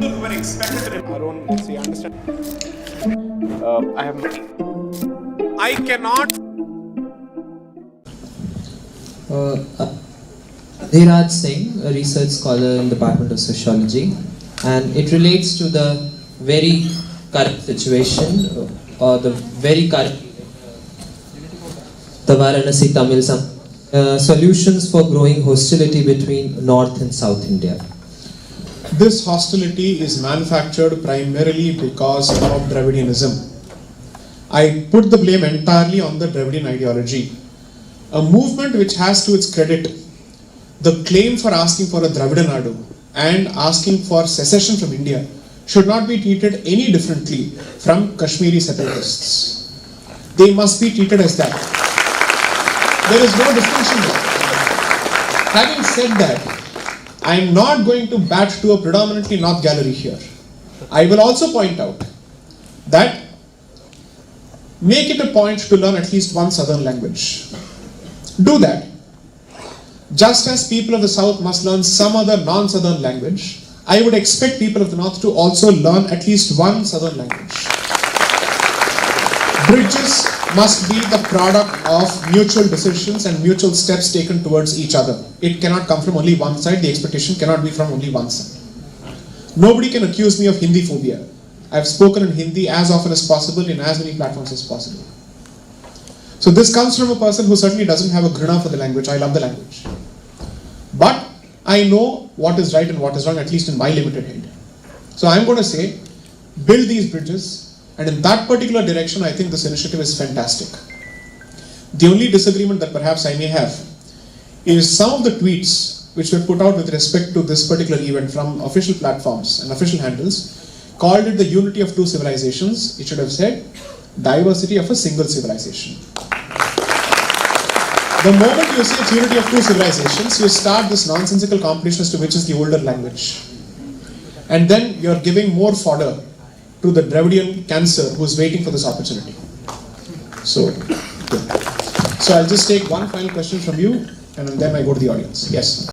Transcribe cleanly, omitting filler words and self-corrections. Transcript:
Who were expected to our own, let's say, understand. I have. I cannot. Dheeraj Singh, a research scholar in the Department of Sociology, and it relates to the very current situation or the very current the Varanasi Tamil solutions for growing hostility between North and South India. This hostility is manufactured primarily because of Dravidianism. I put the blame entirely on the Dravidian ideology. A movement which has to its credit the claim for asking for a Dravidian Nadu and asking for secession from India should not be treated any differently from Kashmiri Separatists. They must be treated as that. There is no distinction there. Having said that, I am not going to bat to a predominantly North gallery here. I will also point out that make it a point to learn at least one Southern language. Do that. Just as people of the South must learn some other non-Southern language, I would expect people of the North to also learn at least one Southern language. Bridges must be the product of mutual decisions and mutual steps taken towards each other. It cannot come from only one side. The expectation cannot be from only one side. Nobody can accuse me of Hindi phobia. I have spoken in Hindi as often as possible in as many platforms as possible. So this comes from a person who certainly doesn't have a grina for the language. I love the language. But I know what is right and what is wrong, at least in my limited head. So I'm going to say, build these bridges. And in that particular direction, I think this initiative is fantastic. The only disagreement that perhaps I may have is some of the tweets which were put out with respect to this particular event from official platforms and official handles called it the unity of two civilizations. It should have said diversity of a single civilization. The moment you say it's unity of two civilizations, you start this nonsensical competition as to which is the older language. And then you're giving more fodder to the Dravidian cancer who's waiting for this opportunity. So I'll just take one final question from you and then I go to the audience. Yes.